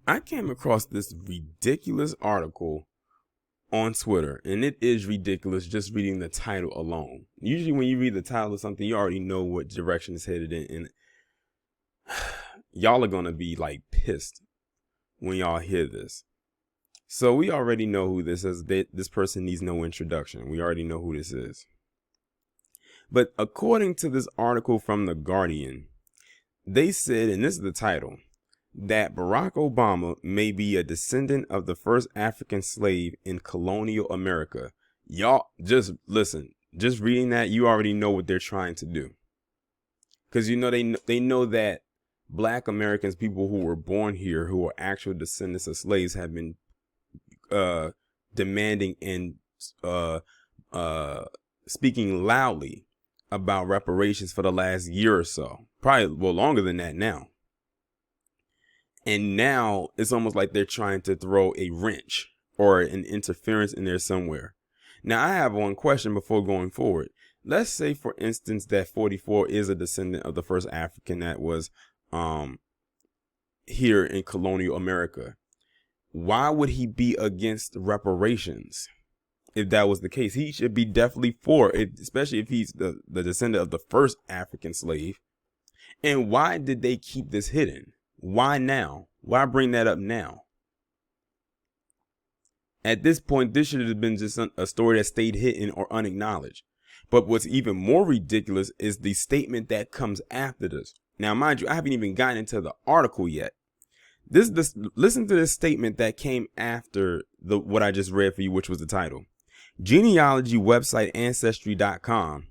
I came across this ridiculous article on Twitter, and it is ridiculous just reading the title alone. Usually when you read the title of something, you already know what direction it's headed in, and y'all are going to be like pissed when y'all hear this. So we already know who this is. This person needs no introduction. We already know who this is. But according to this article from The Guardian, they said, and this is the title, that Barack Obama may be a descendant of the first African slave in colonial America. Y'all just listen, just reading that, you already know what they're trying to do. Because you know they know that Black Americans, people who were born here, who are actual descendants of slaves, have been demanding and speaking loudly about reparations for the last year or so. Probably, well, longer than that now. And now it's almost like they're trying to throw a wrench or an interference in there somewhere. Now, I have one question before going forward. Let's say, for instance, that 44 is a descendant of the first African that was here in colonial America. Why would he be against reparations? If that was the case, he should be definitely for it, especially if he's the descendant of the first African slave. And why did they keep this hidden? Why now? Why bring that up now? At this point, this should have been just a story that stayed hidden or unacknowledged. But what's even more ridiculous is the statement that comes after this. Now, mind you, I haven't even gotten into the article yet. Listen to this statement that came after what I just read for you, which was the title. Genealogy website Ancestry.com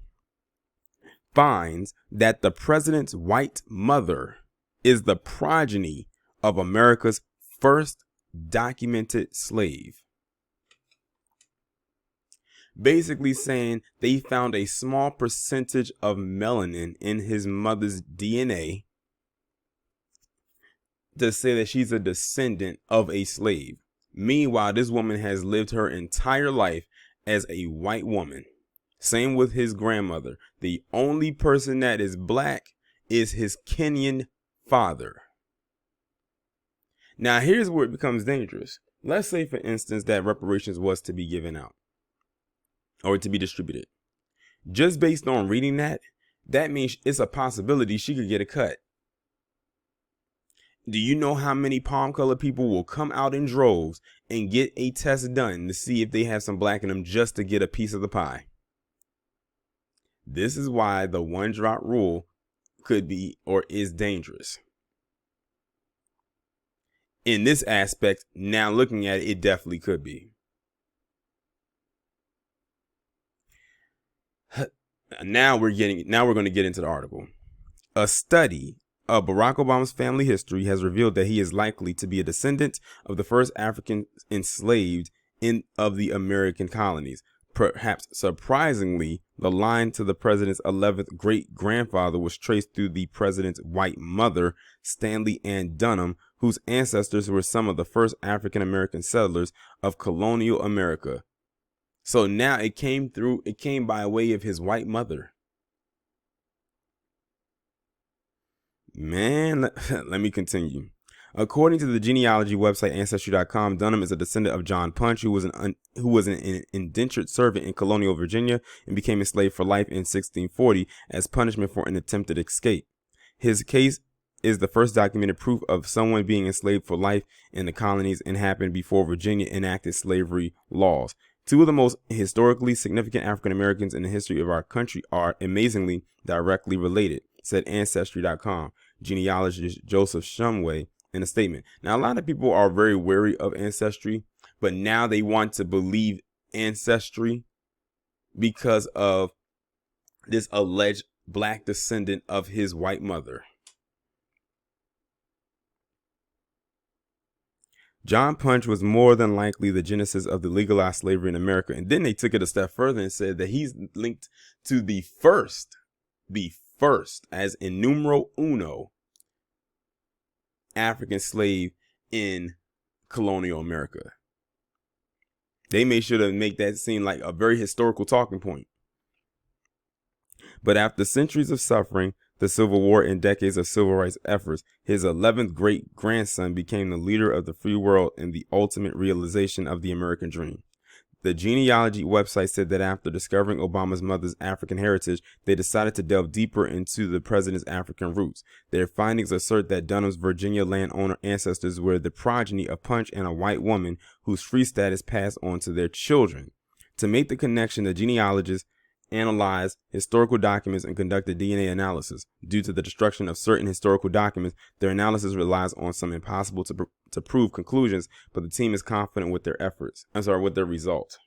finds that the president's white mother is the progeny of America's first documented slave. Basically saying they found a small percentage of melanin in his mother's DNA to say that she's a descendant of a slave. Meanwhile, this woman has lived her entire life as a white woman. Same with his grandmother. The only person that is black is his Kenyan father. Now, here's where it becomes dangerous. Let's say, for instance, that reparations was to be given out or to be distributed. Just based on reading that, that means it's a possibility she could get a cut. Do you know how many palm-colored people will come out in droves and get a test done to see if they have some black in them just to get a piece of the pie? This is why the one-drop rule could be or is dangerous. In this aspect, now looking at it, it definitely could be. Now we're going to get into the article. A study of Barack Obama's family history has revealed that he is likely to be a descendant of the first African enslaved of the American colonies. Perhaps surprisingly, the line to the president's 11th great-grandfather was traced through the president's white mother, Stanley Ann Dunham, whose ancestors were some of the first African-American settlers of colonial America. So now it came by way of his white mother. Man, let me continue. According to the genealogy website Ancestry.com, Dunham is a descendant of John Punch, who was an indentured servant in colonial Virginia and became enslaved for life in 1640 as punishment for an attempted escape. His case is the first documented proof of someone being enslaved for life in the colonies and happened before Virginia enacted slavery laws. Two of the most historically significant African Americans in the history of our country are amazingly directly related, said Ancestry.com genealogist Joseph Shumway in a statement. Now, a lot of people are very wary of Ancestry, but now they want to believe Ancestry because of this alleged black descendant of his white mother. John Punch was more than likely the genesis of the legalized slavery in America. And then they took it a step further and said that he's linked to the first, as in numero uno, African slave in colonial America. They made sure to make that seem like a very historical talking point. But after centuries of suffering, the Civil War and decades of civil rights efforts. His 11th great-grandson became the leader of the free world and the ultimate realization of the American dream. The genealogy website said that after discovering Obama's mother's African heritage, they decided to delve deeper into the president's African roots. Their findings assert that Dunham's Virginia landowner ancestors were the progeny of Punch and a white woman whose free status passed on to their children. To make the connection, the genealogists analyzed historical documents and conducted DNA analysis. Due to the destruction of certain historical documents, their analysis relies on some impossible to prove conclusions, but the team is confident with their with their results.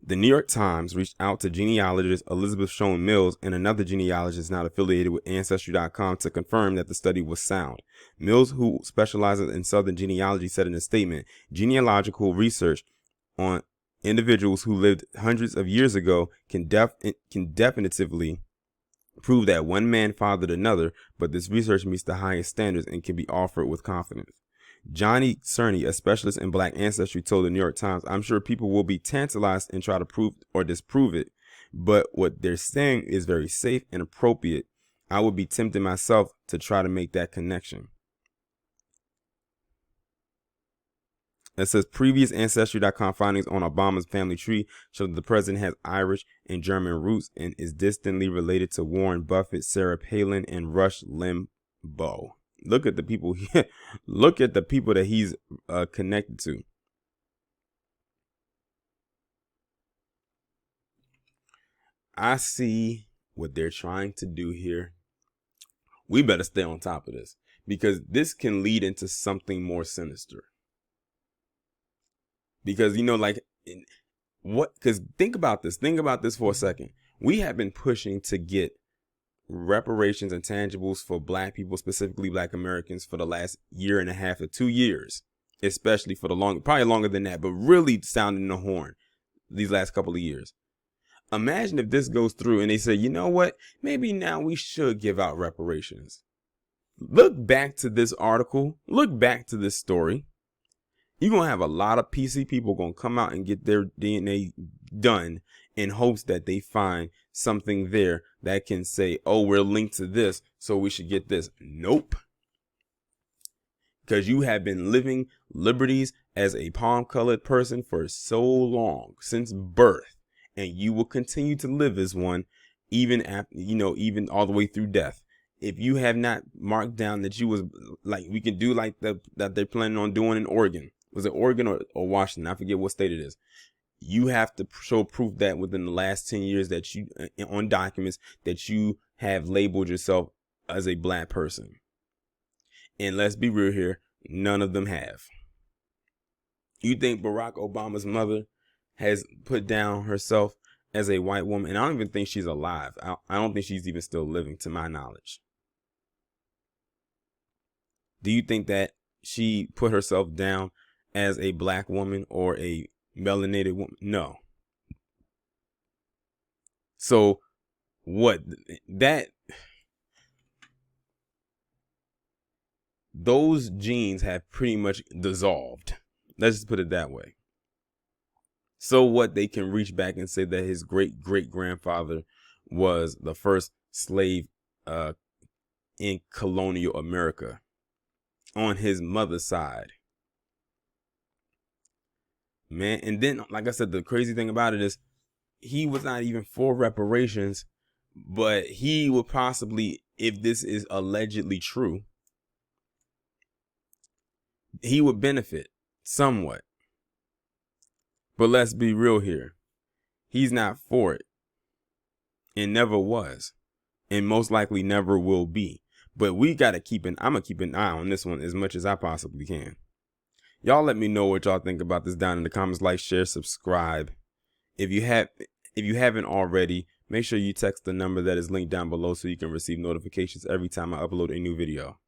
The New York Times reached out to genealogist Elizabeth Shown Mills and another genealogist not affiliated with Ancestry.com to confirm that the study was sound. Mills, who specializes in Southern genealogy, said in a statement, genealogical research on individuals who lived hundreds of years ago can definitively prove that one man fathered another, but this research meets the highest standards and can be offered with confidence. Johnny Cerny, a specialist in black ancestry, told the New York Times, "I'm sure people will be tantalized and try to prove or disprove it, but what they're saying is very safe and appropriate. I would be tempted myself to try to make that connection." It says previous Ancestry.com findings on Obama's family tree show that the president has Irish and German roots and is distantly related to Warren Buffett, Sarah Palin, and Rush Limbaugh. Look at the people. Look at the people that he's connected to. I see what they're trying to do here. We better stay on top of this because this can lead into something more sinister. Because, because think about this for a second. We have been pushing to get reparations and tangibles for black people, specifically black Americans, for the last year and a half to 2 years, especially for probably longer than that, but really sounding the horn these last couple of years. Imagine if this goes through and they say, you know what, maybe now we should give out reparations. Look back to this article, look back to this story. You're going to have a lot of PC people going to come out and get their DNA done in hopes that they find something there that can say, oh, we're linked to this, so we should get this. Nope. Because you have been living liberties as a palm-colored person for so long, since birth, and you will continue to live as one even after, even all the way through death. If you have not marked down that you was like, we can do like that they're planning on doing in Oregon. Was it Oregon or Washington? I forget what state it is. You have to show proof that within the last 10 years that you, on documents, that you have labeled yourself as a black person. And let's be real here, none of them have. You think Barack Obama's mother has put down herself as a white woman? And I don't even think she's alive. I don't think she's even still living, to my knowledge. Do you think that she put herself down as a black woman or a melanated woman? No. So what those genes have pretty much dissolved. Let's just put it that way. So what, they can reach back and say that his great grandfather was the first slave in colonial America on his mother's side. Man, and then, like I said, the crazy thing about it is he was not even for reparations, but he would possibly, if this is allegedly true, he would benefit somewhat. But let's be real here. He's not for it and never was, and most likely never will be. But we got to I'm going to keep an eye on this one as much as I possibly can. Y'all let me know what y'all think about this down in the comments. Like, share, subscribe. If you haven't already, make sure you text the number that is linked down below so you can receive notifications every time I upload a new video.